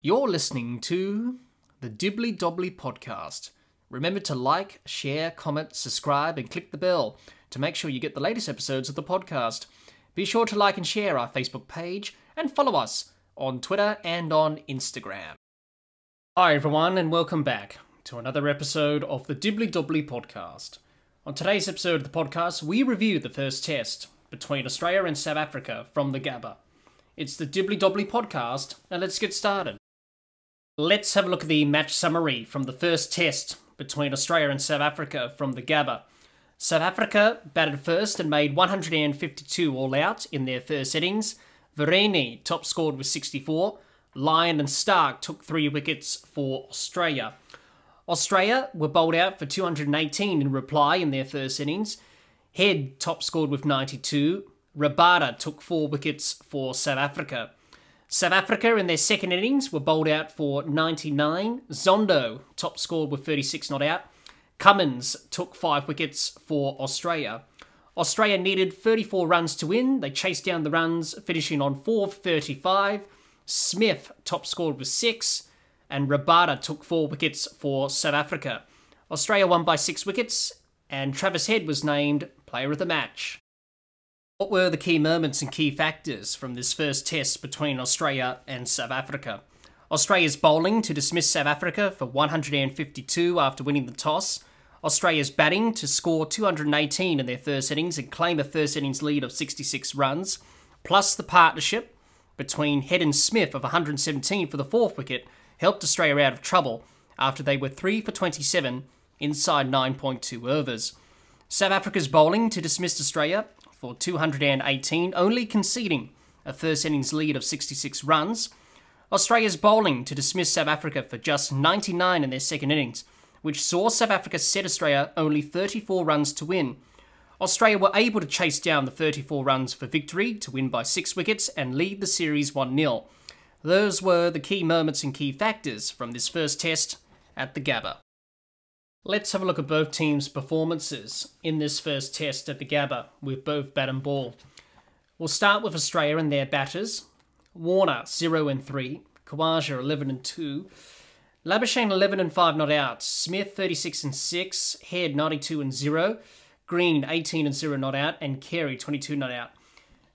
You're listening to the Dibbly Dobbly Podcast. Remember to like, share, comment, subscribe, and click the bell to make sure you get the latest episodes of the podcast. Be sure to like and share our Facebook page and follow us on Twitter and on Instagram. Hi everyone and welcome back to another episode of the Dibbly Dobbly Podcast. On today's episode of the podcast, we review the first test between Australia and South Africa from the Gabba. It's the Dibbly Dobbly Podcast, and let's get started. Let's have a look at the match summary from the first test between Australia and South Africa from the Gabba. South Africa batted first and made 152 all out in their first innings. Vereni top scored with 64. Lyon and Stark took 3 wickets for Australia. Australia were bowled out for 218 in reply in their first innings. Head top scored with 92. Rabada took 4 wickets for South Africa. South Africa in their second innings were bowled out for 99. Zondo top scored with 36 not out. Cummins took 5 wickets for Australia. Australia needed 34 runs to win. They chased down the runs, finishing on 4 for 35. Smith top scored with 6. And Rabada took 4 wickets for South Africa. Australia won by 6 wickets, and Travis Head was named Player of the Match. What were the key moments and key factors from this first test between Australia and South Africa? Australia's bowling to dismiss South Africa for 152 after winning the toss. Australia's batting to score 218 in their first innings and claim a first innings lead of 66 runs. Plus the partnership between Head and Smith of 117 for the 4th wicket helped Australia out of trouble after they were 3 for 27 inside 9.2 overs. South Africa's bowling to dismiss Australia for 218, only conceding a first innings lead of 66 runs. Australia's bowling to dismiss South Africa for just 99 in their second innings, which saw South Africa set Australia only 34 runs to win. Australia were able to chase down the 34 runs for victory to win by 6 wickets and lead the series 1-0. Those were the key moments and key factors from this first test at the Gabba. Let's have a look at both teams' performances in this first test at the Gabba with both bat and ball. We'll start with Australia and their batters. Warner 0 and 3, Khawaja 11 and 2, Labuschagne 11 and 5 not out, Smith 36 and 6, Head 92 and 0, Green 18 and 0 not out, and Carey 22 not out.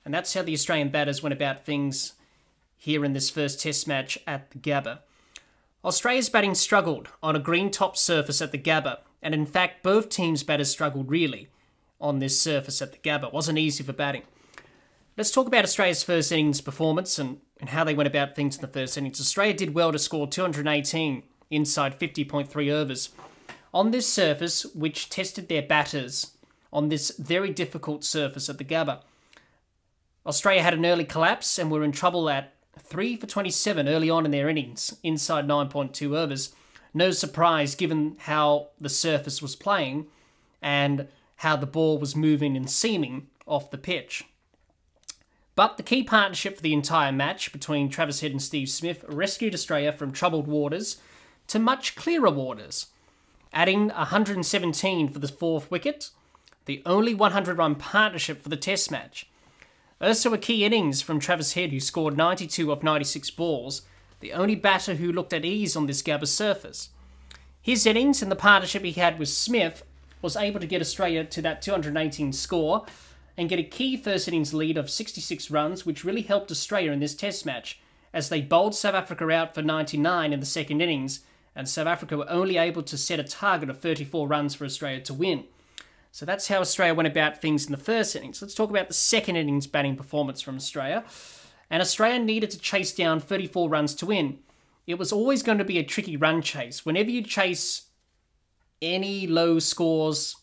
And that's how the Australian batters went about things here in this first test match at the Gabba. Australia's batting struggled on a green top surface at the Gabba, and in fact both teams' batters struggled really on this surface at the Gabba. It wasn't easy for batting. Let's talk about Australia's first innings performance and how they went about things in the first innings. Australia did well to score 218 inside 50.3 overs. On this surface, which tested their batters on this very difficult surface at the Gabba, Australia had an early collapse and were in trouble at 3 for 27 early on in their innings, inside 9.2 overs. No surprise given how the surface was playing and how the ball was moving and seaming off the pitch. But the key partnership for the entire match between Travis Head and Steve Smith rescued Australia from troubled waters to much clearer waters, adding 117 for the 4th wicket, the only 100-run partnership for the test match. Also a key innings from Travis Head, who scored 92 off 96 balls, the only batter who looked at ease on this Gabba surface. His innings and the partnership he had with Smith was able to get Australia to that 218 score and get a key first innings lead of 66 runs, which really helped Australia in this test match, as they bowled South Africa out for 99 in the second innings, and South Africa were only able to set a target of 34 runs for Australia to win. So that's how Australia went about things in the first innings. Let's talk about the second innings batting performance from Australia. And Australia needed to chase down 34 runs to win. It was always going to be a tricky run chase. Whenever you chase any low scores,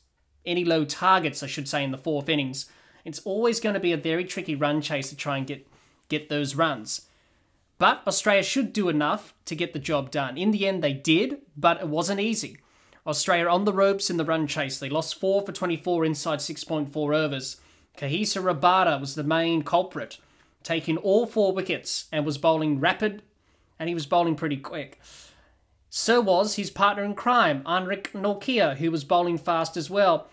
any low targets, I should say, in the 4th innings, it's always going to be a very tricky run chase to try and get those runs. But Australia should do enough to get the job done. In the end, they did, but it wasn't easy. Australia on the ropes in the run chase. They lost 4 for 24 inside 6.4 overs. Kagiso Rabada was the main culprit, taking all 4 wickets and was bowling rapid, and he was bowling pretty quick. So was his partner in crime, Anrich Nortje, who was bowling fast as well.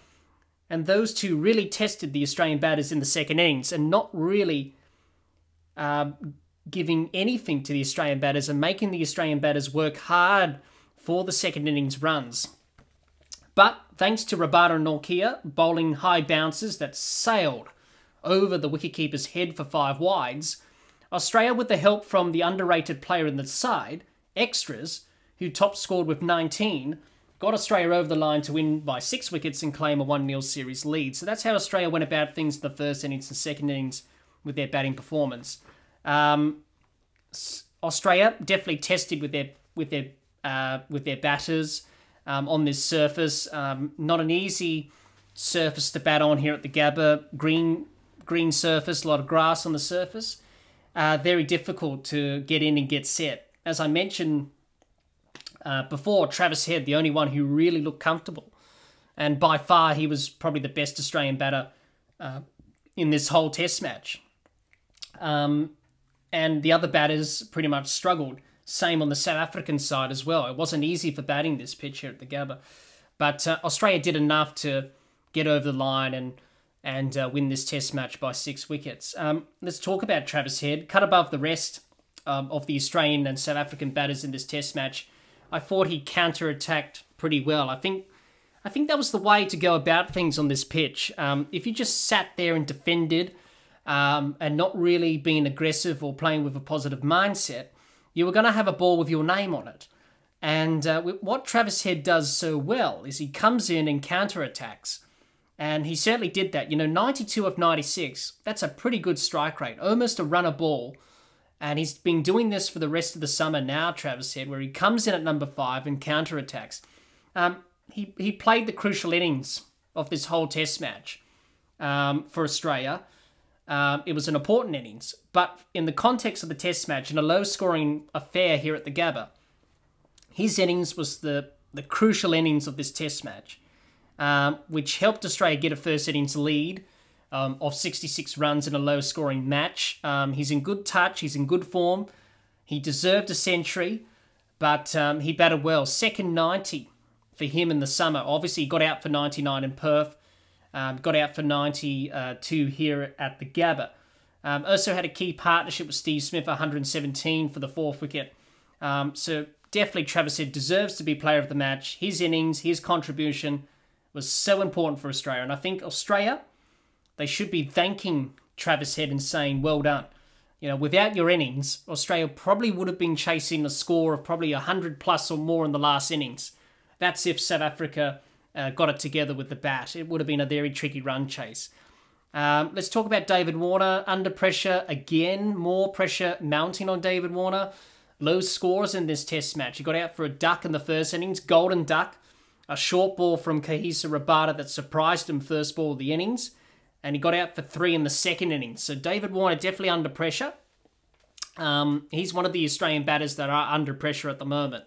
And those two really tested the Australian batters in the second innings and not really giving anything to the Australian batters and making the Australian batters work hard for the second innings runs. But thanks to Rabada and Nortje bowling high bounces that sailed over the wicketkeeper's head for 5 wides, Australia, with the help from the underrated player in the side, Extras, who top scored with 19, got Australia over the line to win by 6 wickets and claim a 1-0 series lead. So that's how Australia went about things in the first innings and second innings with their batting performance. Australia definitely tested with their batters on this surface. Not an easy surface to bat on here at the Gabba. Green surface, a lot of grass on the surface. Very difficult to get in and get set. As I mentioned before, Travis Head, the only one who really looked comfortable. And by far, he was probably the best Australian batter in this whole test match. And the other batters pretty much struggled. Same on the South African side as well. It wasn't easy for batting this pitch here at the Gabba. But Australia did enough to get over the line and win this test match by 6 wickets. Let's talk about Travis Head. Cut above the rest of the Australian and South African batters in this test match. I thought he counter-attacked pretty well. I think that was the way to go about things on this pitch. If you just sat there and defended and not really being aggressive or playing with a positive mindset, you were going to have a ball with your name on it. And what Travis Head does so well is he comes in and counter-attacks. And he certainly did that. 92 of 96, that's a pretty good strike rate. Almost a run a ball. And he's been doing this for the rest of the summer now, Travis Head, where he comes in at number 5 and counter-attacks. He played the crucial innings of this whole test match for Australia. It was an important innings. But in the context of the test match, in a low-scoring affair here at the Gabba, his innings was the crucial innings of this test match, which helped Australia get a first innings lead of 66 runs in a low-scoring match. He's in good touch. He's in good form. He deserved a century, but he batted well. Second 90 for him in the summer. Obviously, he got out for 99 in Perth. Got out for 92 here at the Gabba. Also had a key partnership with Steve Smith, 117 for the 4th wicket. So definitely Travis Head deserves to be player of the match. His innings, his contribution was so important for Australia. And I think Australia, they should be thanking Travis Head and saying, well done. Without your innings, Australia probably would have been chasing a score of probably 100 plus or more in the last innings. That's if South Africa got it together with the bat. It would have been a very tricky run chase. Let's talk about David Warner. Under pressure again. More pressure mounting on David Warner. Low scores in this test match. He got out for a duck in the first innings. Golden duck. A short ball from Kahisa Rabada that surprised him first ball of the innings. And he got out for 3 in the second innings. So David Warner definitely under pressure. He's one of the Australian batters that are under pressure at the moment.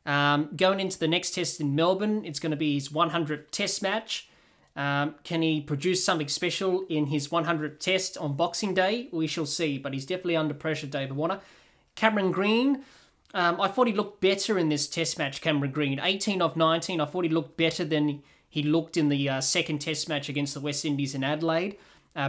Going into the next test in Melbourne, it's going to be his 100th test match. Can he produce something special in his 100th test on Boxing Day? We shall see, but he's definitely under pressure, David Warner. Cameron Green, I thought he looked better in this test match, Cameron Green. 18 of 19, I thought he looked better than he looked in the second test match against the West Indies in Adelaide.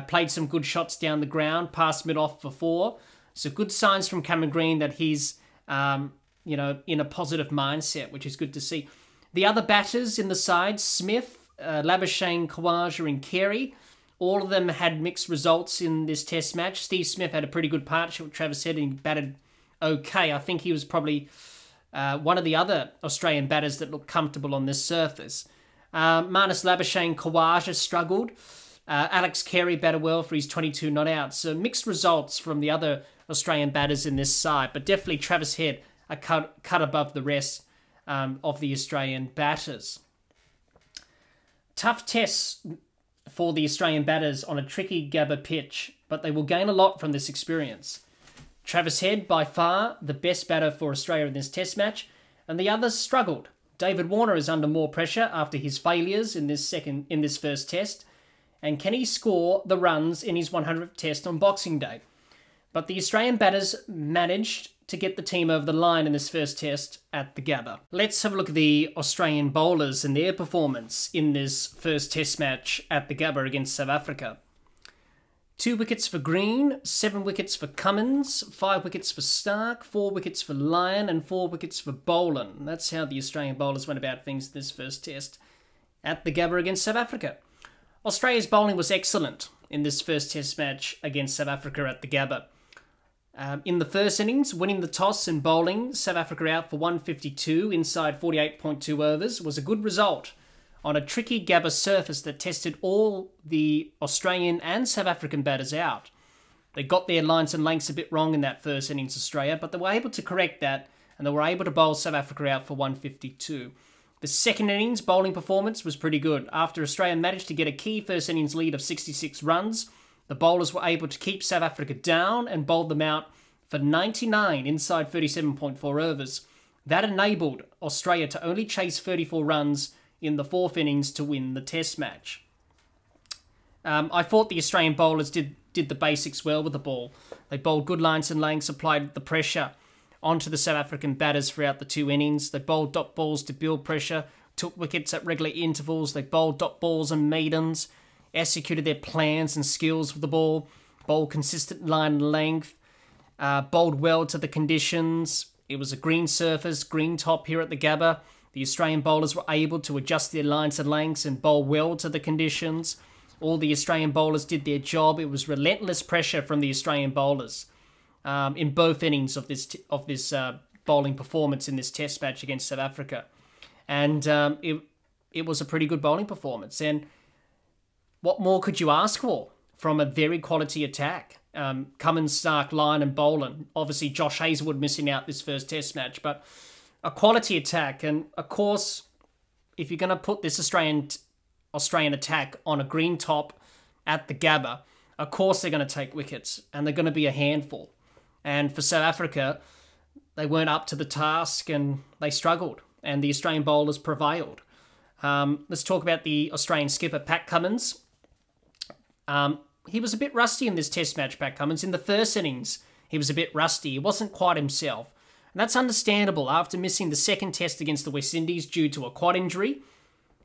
Played some good shots down the ground, passed mid-off for 4. So good signs from Cameron Green that he's in a positive mindset, which is good to see. The other batters in the side, Smith, Labuschagne, Khawaja and Carey, all of them had mixed results in this test match. Steve Smith had a pretty good partnership with Travis Head and he batted okay. I think he was probably one of the other Australian batters that looked comfortable on this surface. Marnus Labuschagne, Khawaja struggled. Alex Carey batted well for his 22 not out. So mixed results from the other Australian batters in this side, but definitely Travis Head a cut above the rest of the Australian batters. Tough tests for the Australian batters on a tricky Gabba pitch, but they will gain a lot from this experience. Travis Head, by far the best batter for Australia in this test match, and the others struggled. David Warner is under more pressure after his failures in this first test, and can he score the runs in his 100th test on Boxing Day? But the Australian batters managed to get the team over the line in this first test at the Gabba. Let's have a look at the Australian bowlers and their performance in this first test match at the Gabba against South Africa. 2 wickets for Green, 7 wickets for Cummins, 5 wickets for Stark, 4 wickets for Lyon, and 4 wickets for Boland. That's how the Australian bowlers went about things in this first test at the Gabba against South Africa. Australia's bowling was excellent in this first test match against South Africa at the Gabba. In the first innings, winning the toss and bowling South Africa out for 152 inside 48.2 overs was a good result on a tricky Gabba surface that tested all the Australian and South African batters out. They got their lines and lengths a bit wrong in that first innings, Australia, but they were able to correct that, and they were able to bowl South Africa out for 152. The second innings bowling performance was pretty good. After Australia managed to get a key first innings lead of 66 runs, the bowlers were able to keep South Africa down and bowled them out for 99 inside 37.4 overs. That enabled Australia to only chase 34 runs in the fourth innings to win the test match. I thought the Australian bowlers did the basics well with the ball. They bowled good lines and lengths, applied the pressure onto the South African batters throughout the 2 innings. They bowled dot balls to build pressure, took wickets at regular intervals. They bowled dot balls and maidens, executed their plans and skills with the ball, bowled consistent line and length, bowled well to the conditions. It was a green surface, green top here at the Gabba. The Australian bowlers were able to adjust their lines and lengths and bowl well to the conditions. All the Australian bowlers did their job. It was relentless pressure from the Australian bowlers in both innings of this bowling performance in this test match against South Africa. And it was a pretty good bowling performance. And what more could you ask for from a very quality attack? Cummins, Stark, Lyon and Boland. Obviously, Josh Hazlewood missing out this first test match, but a quality attack. And of course, if you're going to put this Australian attack on a green top at the Gabba, of course they're going to take wickets and they're going to be a handful. And for South Africa, they weren't up to the task and they struggled, and the Australian bowlers prevailed. Let's talk about the Australian skipper, Pat Cummins. He was a bit rusty in this test match, Pat Cummins. In the first innings, he was a bit rusty. He wasn't quite himself. And that's understandable after missing the second test against the West Indies due to a quad injury.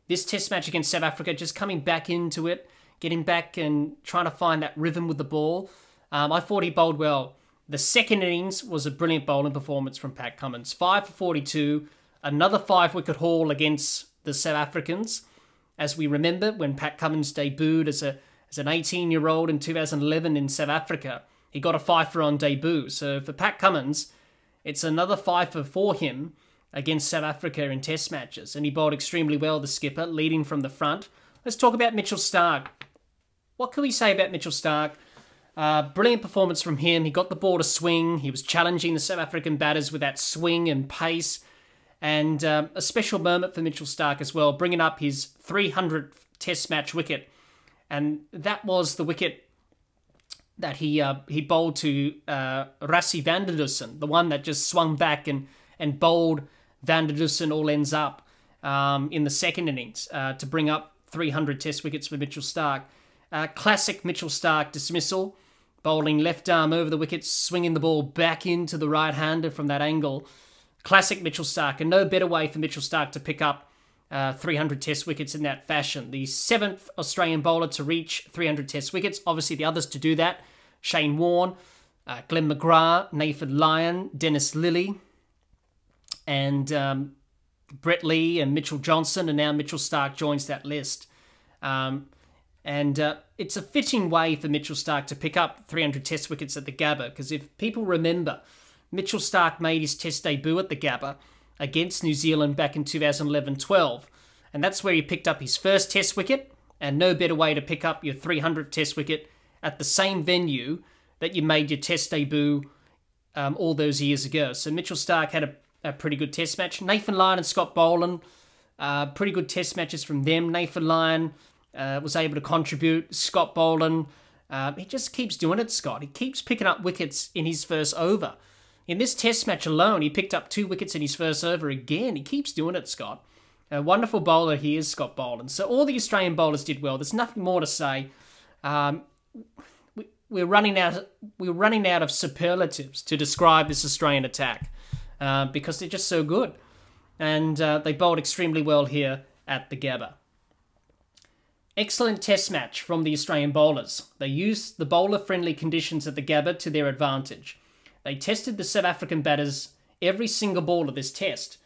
This test match against South Africa, just coming back into it, getting back and trying to find that rhythm with the ball. I thought he bowled well. The second innings was a brilliant bowling performance from Pat Cummins. 5 for 42, another 5-wicket haul against the South Africans. As we remember, when Pat Cummins debuted as an 18-year-old in 2011 in South Africa, he got a 5-for on debut. So for Pat Cummins, it's another 5-for for him against South Africa in test matches. And he bowled extremely well, the skipper, leading from the front. Let's talk about Mitchell Stark. What can we say about Mitchell Stark? Brilliant performance from him. He got the ball to swing. He was challenging the South African batters with that swing and pace. And a special moment for Mitchell Stark as well, bringing up his 300th test match wicket. And that was the wicket that he bowled to Rassie van der Dussen, the one that just swung back and bowled van der Dussen all ends up in the second innings to bring up 300 test wickets for Mitchell Stark. Classic Mitchell Stark dismissal, bowling left arm over the wickets, swinging the ball back into the right-hander from that angle. Classic Mitchell Stark, and no better way for Mitchell Stark to pick up 300 test wickets in that fashion. The 7th Australian bowler to reach 300 test wickets. Obviously, the others to do that: Shane Warne, Glenn McGrath, Nathan Lyon, Dennis Lilly, and Brett Lee and Mitchell Johnson, and now Mitchell Stark joins that list. It's a fitting way for Mitchell Stark to pick up 300 test wickets at the Gabba, because if people remember, Mitchell Stark made his test debut at the Gabba against New Zealand back in 2011-12, and that's where he picked up his first test wicket, and no better way to pick up your 300th test wicket at the same venue that you made your test debut all those years ago. So Mitchell Stark had a pretty good test match. Nathan Lyon and Scott Boland, pretty good test matches from them. Nathan Lyon was able to contribute. Scott Boland, he just keeps doing it, Scott. He keeps picking up wickets in his first over. In this test match alone, he picked up 2 wickets in his first over again. He keeps doing it, Scott. A wonderful bowler he is, Scott Boland. So all the Australian bowlers did well. There's nothing more to say. We're running out of superlatives to describe this Australian attack because they're just so good. And they bowled extremely well here at the Gabba. Excellent test match from the Australian bowlers. They used the bowler-friendly conditions at the Gabba to their advantage. They tested the South African batters every single ball of this test,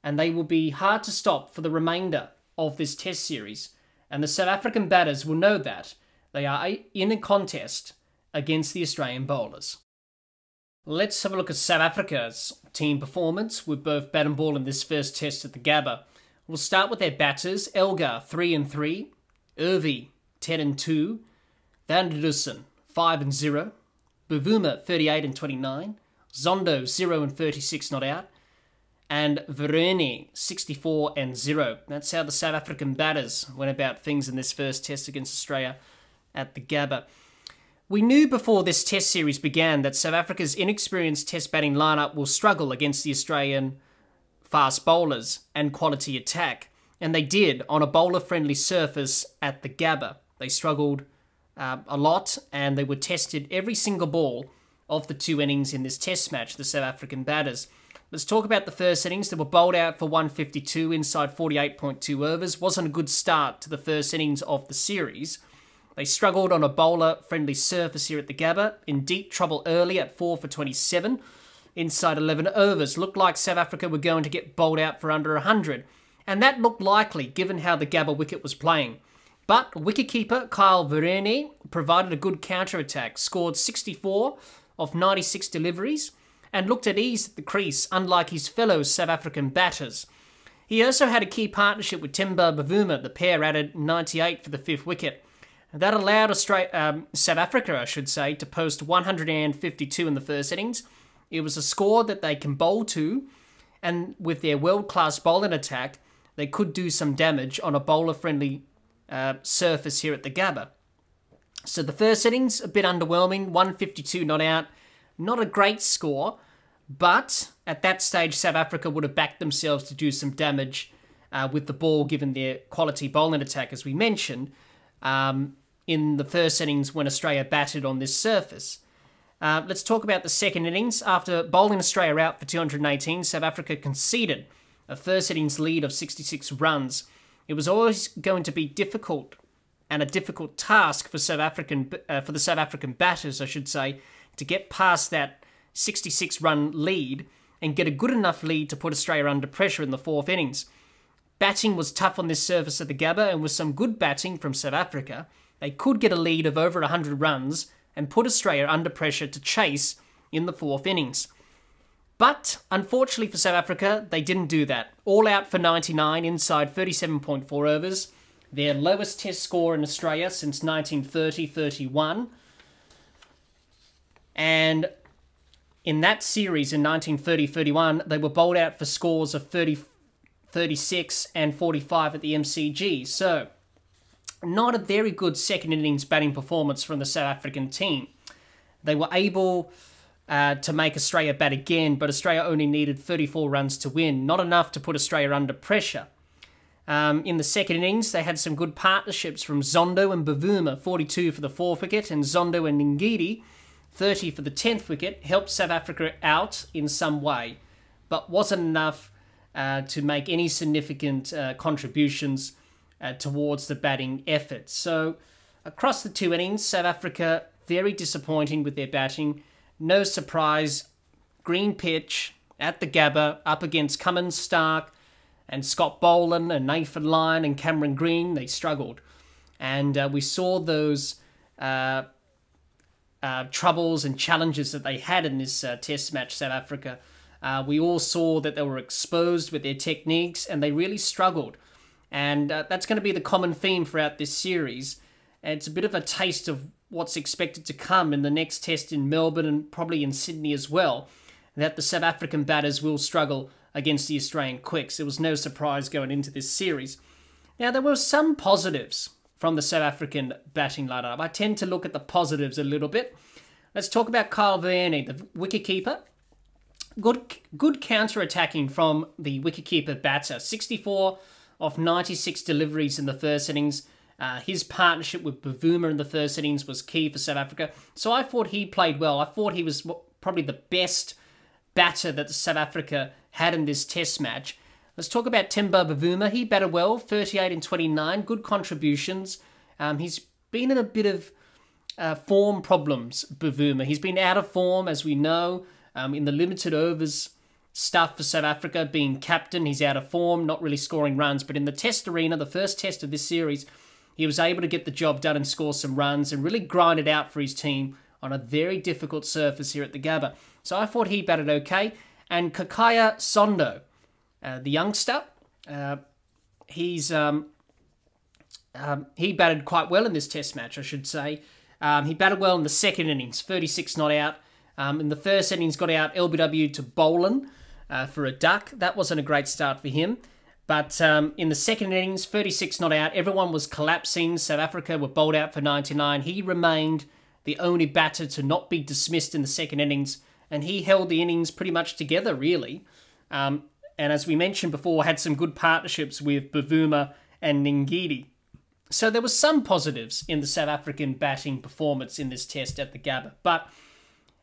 and they will be hard to stop for the remainder of this test series. And the South African batters will know that they are in a contest against the Australian bowlers. Let's have a look at South Africa's team performance with both bat and ball in this first test at the Gabba. We'll start with their batters: Elgar 3-3, Irvi 10-2, Van der Dussen 5-0, Bavuma 38-29, Zondo 0-36 not out, and Verene 64-0. That's how the South African batters went about things in this first test against Australia at the Gabba. We knew before this test series began that South Africa's inexperienced test batting lineup will struggle against the Australian fast bowlers and quality attack, and they did on a bowler-friendly surface at the Gabba. They struggled a lot, and they were tested every single ball of the two innings in this test match, the South African batters. Let's talk about the first innings. They were bowled out for 152 inside 48.2 overs. Wasn't a good start to the first innings of the series. They struggled on a bowler-friendly surface here at the Gabba, in deep trouble early at 4 for 27 inside 11 overs. Looked like South Africa were going to get bowled out for under 100, and that looked likely given how the Gabba wicket was playing. But wicketkeeper Kyle Verene provided a good counter-attack, scored 64 of 96 deliveries, and looked at ease at the crease, unlike his fellow South African batters. He also had a key partnership with Temba Bavuma. The pair added 98 for the fifth wicket. That allowed South Africa, to post 152 in the first innings. It was a score that they can bowl to, and with their world-class bowling attack, they could do some damage on a bowler-friendly surface here at the Gabba. So the first innings, a bit underwhelming, 152 not out. Not a great score, but at that stage, South Africa would have backed themselves to do some damage with the ball, given their quality bowling attack, as we mentioned, in the first innings when Australia batted on this surface. Let's talk about the second innings. After bowling Australia out for 218, South Africa conceded a first innings lead of 66 runs. It was always going to be difficult, and a difficult task for the South African batters, to get past that 66-run lead and get a good enough lead to put Australia under pressure in the fourth innings. Batting was tough on this surface at the Gabba, and with some good batting from South Africa, they could get a lead of over 100 runs and put Australia under pressure to chase in the fourth innings. But, unfortunately for South Africa, they didn't do that. All out for 99 inside 37.4 overs, their lowest test score in Australia since 1930-31. And in that series in 1930-31, they were bowled out for scores of 30, 36 and 45 at the MCG. So, not a very good second innings batting performance from the South African team. They were able to make Australia bat again, but Australia only needed 34 runs to win. Not enough to put Australia under pressure. In the second innings, they had some good partnerships from Zondo and Bavuma, 42 for the fourth wicket, and Zondo and Ngidi, 30 for the 10th wicket, helped South Africa out in some way, but wasn't enough to make any significant contributions towards the batting effort. So, across the two innings, South Africa very disappointing with their batting. No surprise, green pitch at the Gabba, up against Cummins Stark and Scott Boland and Nathan Lyon and Cameron Green. They struggled. And we saw those troubles and challenges that they had in this test match, South Africa. We all saw that they were exposed with their techniques, and they really struggled. And that's going to be the common theme throughout this series. And it's a bit of a taste of what's expected to come in the next test in Melbourne and probably in Sydney as well, that the South African batters will struggle against the Australian quicks. It was no surprise going into this series. Now, there were some positives from the South African batting lineup. I tend to look at the positives a little bit. Let's talk about Kyle Verene, the wicketkeeper. Good counter-attacking from the wicketkeeper batter. 64 of 96 deliveries in the first innings. His partnership with Bavuma in the first innings was key for South Africa. So I thought he played well. I thought he was probably the best batter that South Africa had in this test match. Let's talk about Temba Bavuma. He batted well, 38 and 29, good contributions. He's been in a bit of form problems, Bavuma. He's been out of form, as we know, in the limited overs stuff for South Africa, being captain. He's out of form, not really scoring runs. But in the test arena, the first test of this series, he was able to get the job done and score some runs and really grind it out for his team on a very difficult surface here at the Gabba. So I thought he batted okay. And Kakaya Sondo, the youngster, he batted quite well in this test match, I should say. He batted well in the second innings, 36 not out. In the first innings, got out LBW to Boland for a duck. That wasn't a great start for him. But in the second innings, 36 not out. Everyone was collapsing. South Africa were bowled out for 99. He remained the only batter to not be dismissed in the second innings. And he held the innings pretty much together, really. And as we mentioned before, had some good partnerships with Bavuma and Ngidi. So there were some positives in the South African batting performance in this test at the Gabba. But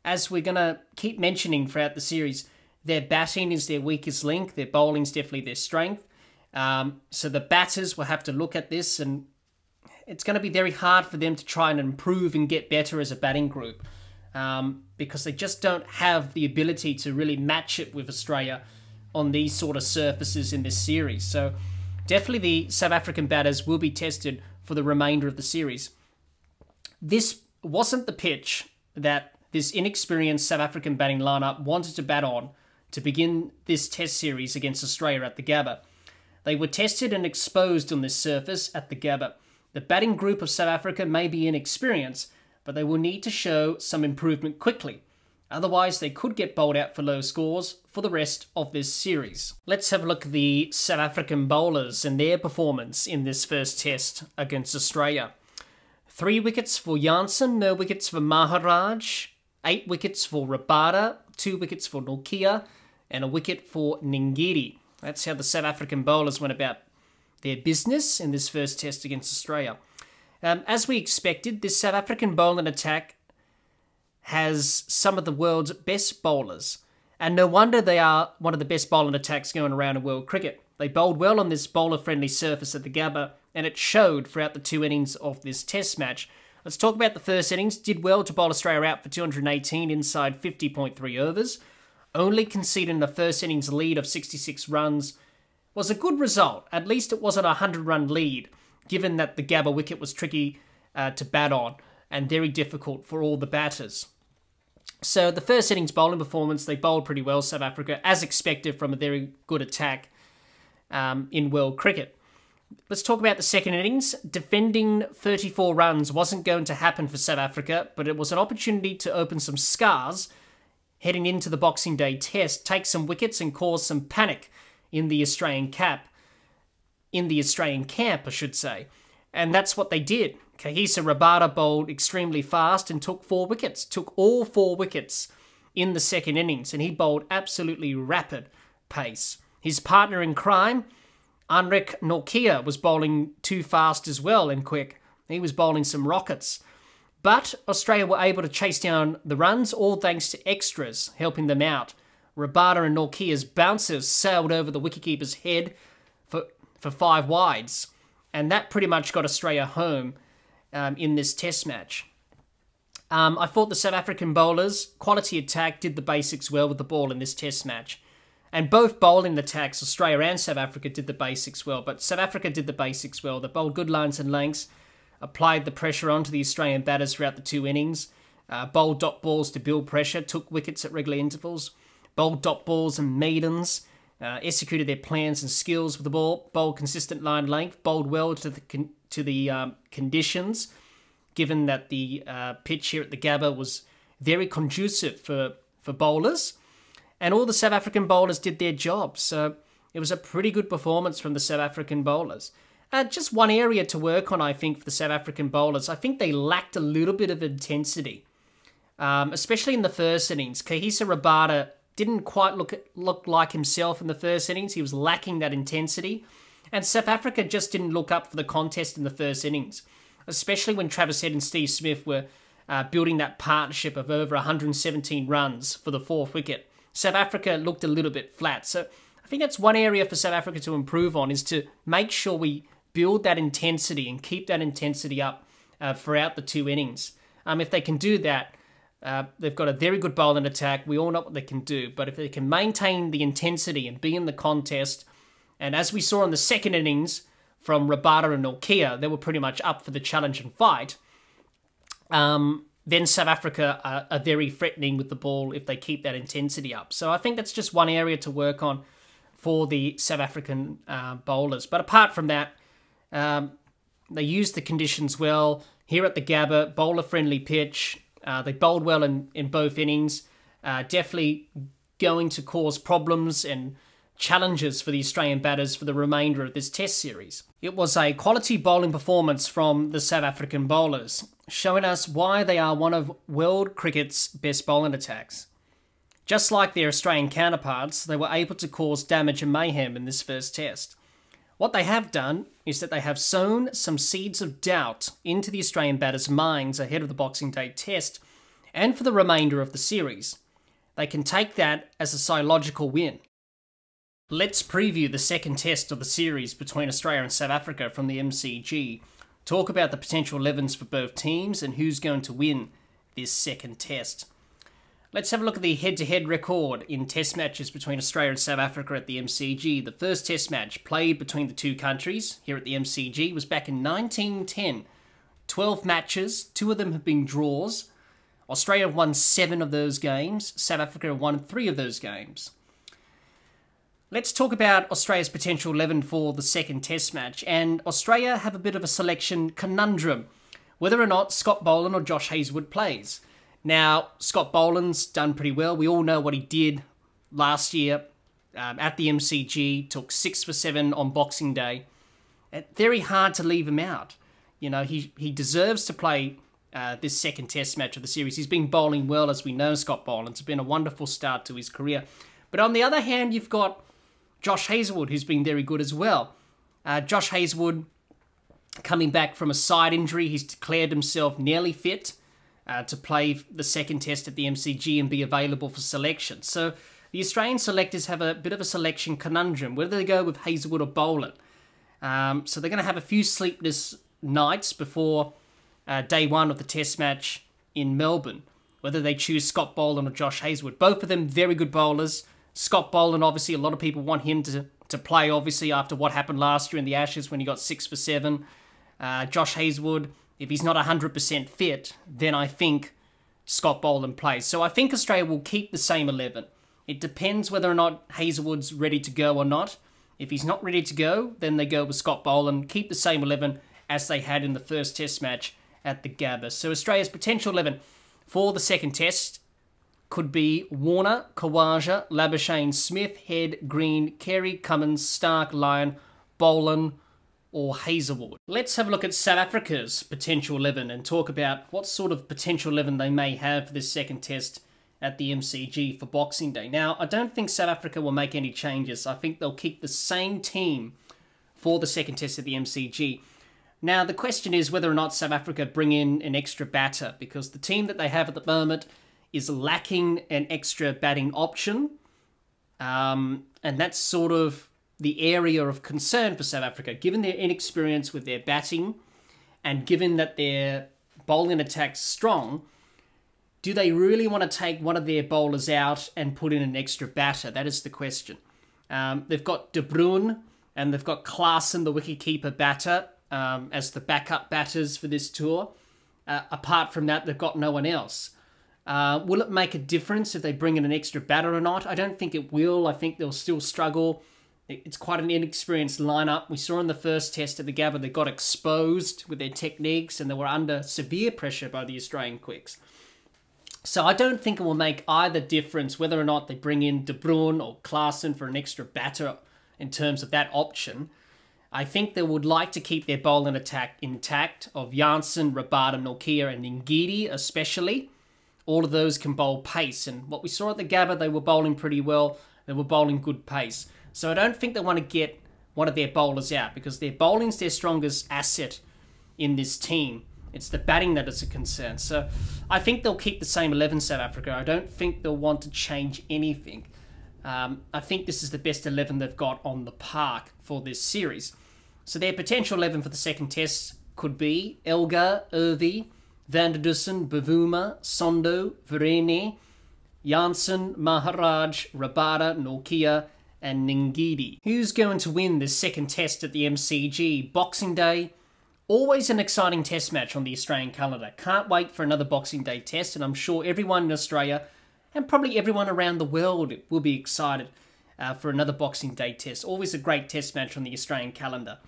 as we're going to keep mentioning throughout the series, their batting is their weakest link. Their bowling is definitely their strength. So the batters will have to look at this, and it's going to be very hard for them to try and improve and get better as a batting group, because they just don't have the ability to really match it with Australia on these sort of surfaces in this series. So definitely the South African batters will be tested for the remainder of the series. This wasn't the pitch that this inexperienced South African batting lineup wanted to bat on to begin this test series against Australia at the Gabba. They were tested and exposed on this surface at the Gabba. The batting group of South Africa may be inexperienced, but they will need to show some improvement quickly. Otherwise, they could get bowled out for low scores for the rest of this series. Let's have a look at the South African bowlers and their performance in this first test against Australia. 3 wickets for Janssen, no wickets for Maharaj, 8 wickets for Rabada, 2 wickets for Nokia, and a wicket for Ngidi. That's how the South African bowlers went about their business in this first test against Australia. As we expected, this South African bowling attack has some of the world's best bowlers, and no wonder they are one of the best bowling attacks going around in world cricket. They bowled well on this bowler-friendly surface at the Gabba, and it showed throughout the 2 innings of this test match. Let's talk about the first innings. Did well to bowl Australia out for 218 inside 50.3 overs. Only conceding the first innings lead of 66 runs was a good result. At least it wasn't a 100-run lead, given that the Gabba wicket was tricky to bat on and very difficult for all the batters. So the first innings bowling performance, they bowled pretty well, South Africa, as expected from a very good attack in world cricket. Let's talk about the second innings. Defending 34 runs wasn't going to happen for South Africa, but it was an opportunity to open some scars heading into the Boxing Day test, take some wickets and cause some panic in the Australian camp, I should say. And that's what they did. Kahisa Rabada bowled extremely fast and took 4 wickets, took all 4 wickets in the second innings, and he bowled absolutely rapid pace. His partner in crime, Anrek Nokia, was bowling too fast as well and quick. He was bowling some rockets. But Australia were able to chase down the runs, all thanks to extras helping them out. Rabada and Nokia's bouncers sailed over the wicketkeeper's head for 5 wides. And that pretty much got Australia home in this test match. I thought the South African bowlers, quality attack, did the basics well with the ball in this test match. And both bowling attacks, Australia and South Africa, did the basics well. But South Africa did the basics well. They bowled good lines and lengths, applied the pressure onto the Australian batters throughout the 2 innings, bowled dot balls to build pressure, took wickets at regular intervals, bowled dot balls and maidens, executed their plans and skills with the ball, bowled consistent line length, bowled well to the conditions, given that the pitch here at the Gabba was very conducive for bowlers. And all the South African bowlers did their job. So it was a pretty good performance from the South African bowlers. Just one area to work on, I think, for the South African bowlers. I think they lacked a little bit of intensity, especially in the first innings. Kahisa Rabada didn't quite look like himself in the first innings. He was lacking that intensity. And South Africa just didn't look up for the contest in the first innings, especially when Travis Head and Steve Smith were building that partnership of over 117 runs for the 4th wicket. South Africa looked a little bit flat. So I think that's one area for South Africa to improve on, is to make sure we build that intensity and keep that intensity up throughout the 2 innings. If they can do that, they've got a very good bowling attack. We all know what they can do. But if they can maintain the intensity and be in the contest, and as we saw in the 2nd innings from Rabada and Nortje, they were pretty much up for the challenge and fight, then South Africa are very threatening with the ball if they keep that intensity up. So I think that's just one area to work on for the South African bowlers. But apart from that, they used the conditions well. Here at the Gabba, bowler-friendly pitch. They bowled well in both innings. Definitely going to cause problems and challenges for the Australian batters for the remainder of this Test series. It was a quality bowling performance from the South African bowlers, showing us why they are one of world cricket's best bowling attacks. Just like their Australian counterparts, they were able to cause damage and mayhem in this first Test. What they have done is that they have sown some seeds of doubt into the Australian batters' minds ahead of the Boxing Day Test and for the remainder of the series. They can take that as a psychological win. Let's preview the 2nd Test of the series between Australia and South Africa from the MCG. Talk about the potential 11s for both teams and who's going to win this 2nd Test. Let's have a look at the head-to-head record in Test matches between Australia and South Africa at the MCG. The first Test match played between the 2 countries here at the MCG was back in 1910. 12 matches, 2 of them have been draws. Australia won 7 of those games. South Africa won 3 of those games. Let's talk about Australia's potential 11 for the 2nd Test match. And Australia have a bit of a selection conundrum, whether or not Scott Boland or Josh Hazlewood plays. Now, Scott Boland's done pretty well. We all know what he did last year at the MCG, took 6 for 7 on Boxing Day. Very hard to leave him out. You know, he deserves to play this 2nd Test match of the series. He's been bowling well, as we know, Scott Boland. It's been a wonderful start to his career. But on the other hand, you've got Josh Hazlewood, who's been very good as well. Josh Hazlewood, coming back from a side injury, he's declared himself nearly fit to play the 2nd Test at the MCG and be available for selection. So the Australian selectors have a bit of a selection conundrum, whether they go with Hazlewood or Boland. So they're going to have a few sleepless nights before day 1 of the Test match in Melbourne, whether they choose Scott Boland or Josh Hazlewood. Both of them very good bowlers. Scott Boland, obviously, a lot of people want him to play, obviously, after what happened last year in the Ashes when he got 6 for 7. Josh Hazlewood, if he's not 100% fit, then I think Scott Boland plays. So I think Australia will keep the same 11. It depends whether or not Hazlewood's ready to go or not. If he's not ready to go, then they go with Scott Boland, keep the same 11 as they had in the first Test match at the Gabba. So Australia's potential 11 for the 2nd Test could be Warner, Khawaja, Labuschagne, Smith, Head, Green, Carey, Cummins, Stark, Lyon, Boland, or Hazlewood. Let's have a look at South Africa's potential 11 and talk about what sort of potential 11 they may have for this 2nd Test at the MCG for Boxing Day. Now, I don't think South Africa will make any changes. I think they'll keep the same team for the 2nd Test at the MCG. Now, the question is whether or not South Africa bring in an extra batter, because the team that they have at the moment is lacking an extra batting option. And that's sort of the area of concern for South Africa, given their inexperience with their batting and given that their bowling attack's strong. Do they really want to take one of their bowlers out and put in an extra batter? That is the question. They've got De Bruin and they've got Klaasen, the wicketkeeper batter, as the backup batters for this tour. Apart from that, they've got no one else. Will it make a difference if they bring in an extra batter or not? I don't think it will. I think they'll still struggle. It's quite an inexperienced lineup. We saw in the first Test at the Gabba, they got exposed with their techniques and they were under severe pressure by the Australian quicks. So I don't think it will make either difference whether or not they bring in De Bruin or Klaasen for an extra batter in terms of that option. I think they would like to keep their bowling attack intact of Janssen, Rabada, Nortje and Ngidi especially. All of those can bowl pace. And what we saw at the Gabba, they were bowling pretty well. They were bowling good pace. So I don't think they want to get one of their bowlers out because their bowling's their strongest asset in this team. It's the batting that is a concern. So I think they'll keep the same 11, South Africa. I don't think they'll want to change anything. I think this is the best 11 they've got on the park for this series. So their potential 11 for the second test could be Elgar, Irvi, Van der Dussen, Bavuma, Sondo, Verene, Janssen, Maharaj, Rabada, Norkia, and Ngidi. Who's going to win this second test at the MCG? Boxing Day. Always an exciting test match on the Australian calendar. Can't wait for another Boxing Day test, and I'm sure everyone in Australia and probably everyone around the world will be excited for another Boxing Day test. Always a great test match on the Australian calendar.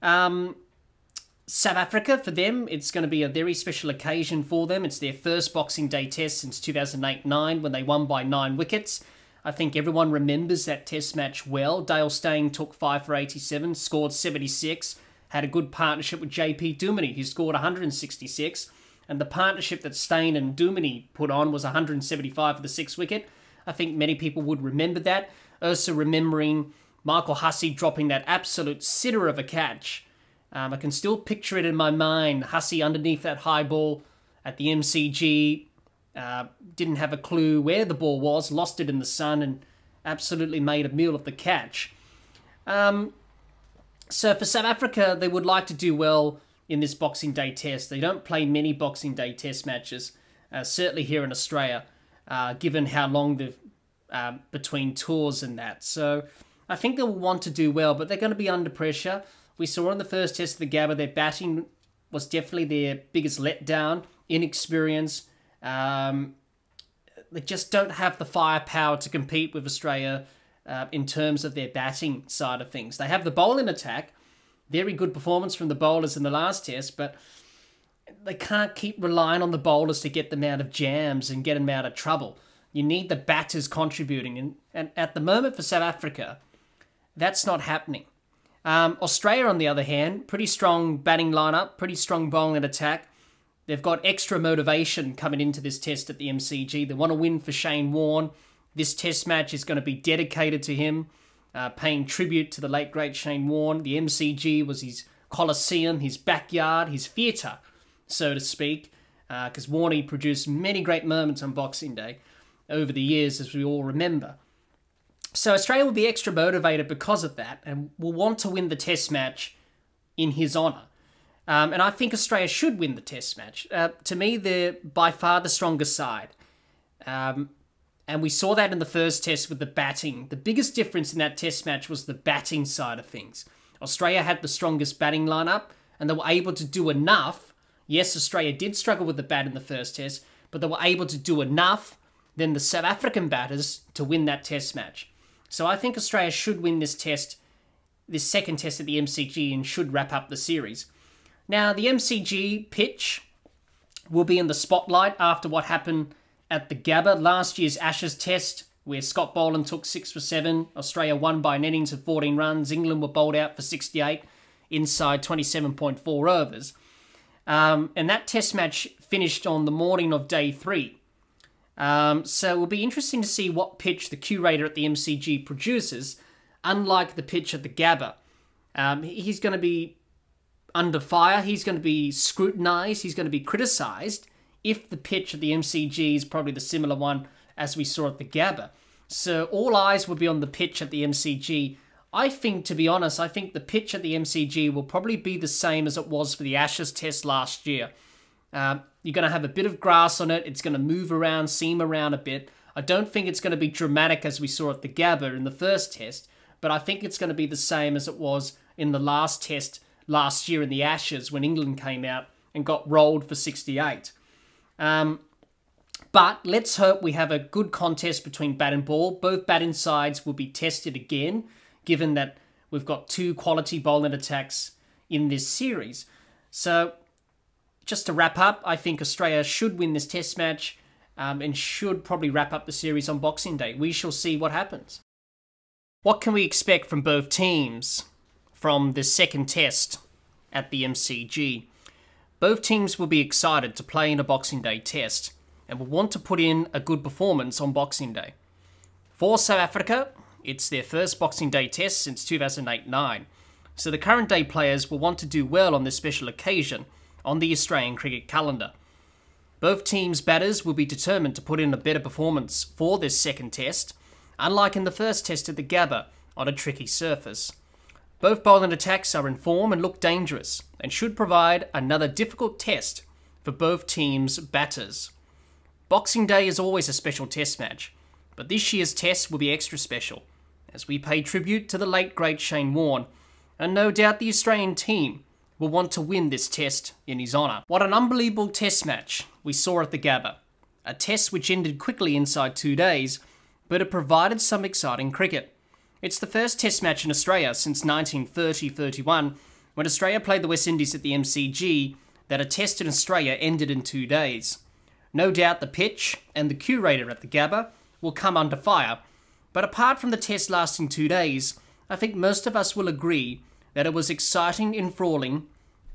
South Africa, for them, it's going to be a very special occasion for them. It's their first Boxing Day test since 2008-9 when they won by 9 wickets. I think everyone remembers that test match well. Dale Steyn took 5 for 87, scored 76, had a good partnership with JP Duminy, who scored 166. And the partnership that Steyn and Duminy put on was 175 for the 6th wicket. I think many people would remember that. Also remembering Michael Hussey dropping that absolute sitter of a catch. I can still picture it in my mind. Hussey underneath that high ball at the MCG. Didn't have a clue where the ball was. Lost it in the sun and absolutely made a meal of the catch. So for South Africa, they would like to do well in this Boxing Day test. They don't play many Boxing Day test matches, certainly here in Australia, given how long they've between tours and that. So I think they'll want to do well, but they're going to be under pressure. We saw in the first test of the Gabba, their batting was definitely their biggest letdown. Inexperience. They just don't have the firepower to compete with Australia in terms of their batting side of things. They have the bowling attack. Very good performance from the bowlers in the last test, but they can't keep relying on the bowlers to get them out of jams and get them out of trouble. You need the batters contributing. And at the moment for South Africa, that's not happening. Australia, on the other hand, pretty strong batting lineup, pretty strong bowling attack. They've got extra motivation coming into this test at the MCG. They want to win for Shane Warne. This test match is going to be dedicated to him, paying tribute to the late, great Shane Warne. The MCG was his coliseum, his backyard, his theatre, so to speak, because Warney produced many great moments on Boxing Day over the years, as we all remember. So Australia will be extra motivated because of that and will want to win the test match in his honour. And I think Australia should win the test match. To me, they're by far the strongest side. And we saw that in the first test with the batting. The biggest difference in that test match was the batting side of things. Australia had the strongest batting lineup, and they were able to do enough. Yes, Australia did struggle with the bat in the first test, but they were able to do enough than the South African batters to win that test match. So I think Australia should win this test, this second test at the MCG, and should wrap up the series. Now, the MCG pitch will be in the spotlight after what happened at the Gabba, last year's Ashes test, where Scott Boland took 6 for 7. Australia won by an innings of 14 runs. England were bowled out for 68 inside 27.4 overs. And that test match finished on the morning of day 3. So it will be interesting to see what pitch the curator at the MCG produces, unlike the pitch at the Gabba. He's going to be under fire. He's going to be scrutinised. He's going to be criticised if the pitch at the MCG is probably the similar one as we saw at the Gabba. So all eyes will be on the pitch at the MCG. I think, to be honest, I think the pitch at the MCG will probably be the same as it was for the Ashes test last year. You're going to have a bit of grass on it. It's going to move around, seam around a bit. I don't think it's going to be dramatic as we saw at the Gabba in the first test, but I think it's going to be the same as it was in the last test last year in the Ashes when England came out and got rolled for 68. But let's hope we have a good contest between bat and ball. Both batting sides will be tested again, given that we've got 2 quality bowling attacks in this series. So, just to wrap up, I think Australia should win this test match and should probably wrap up the series on Boxing Day. We shall see what happens. What can we expect from both teams from the second test at the MCG? Both teams will be excited to play in a Boxing Day test and will want to put in a good performance on Boxing Day. For South Africa, it's their first Boxing Day test since 2008-9, so the current day players will want to do well on this special occasion on the Australian cricket calendar. Both teams' batters will be determined to put in a better performance for this second test. unlike in the first test at the Gabba on a tricky surface. Both bowling attacks are in form and look dangerous, and should provide another difficult test for both teams' batters. Boxing Day is always a special test match, but this year's test will be extra special, as we pay tribute to the late great Shane Warne, and no doubt the Australian team will want to win this test in his honour. What an unbelievable test match we saw at the Gabba, a test which ended quickly inside 2 days, but it provided some exciting cricket. It's the first test match in Australia since 1930-31, when Australia played the West Indies at the MCG, that a test in Australia ended in 2 days. No doubt the pitch and the curator at the Gabba will come under fire, but apart from the test lasting 2 days, I think most of us will agree that it was exciting, enthralling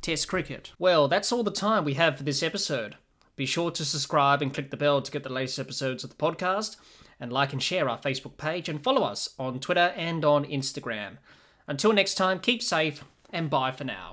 test cricket. Well, that's all the time we have for this episode. Be sure to subscribe and click the bell to get the latest episodes of the podcast, and like and share our Facebook page, and follow us on Twitter and on Instagram. Until next time, keep safe, and bye for now.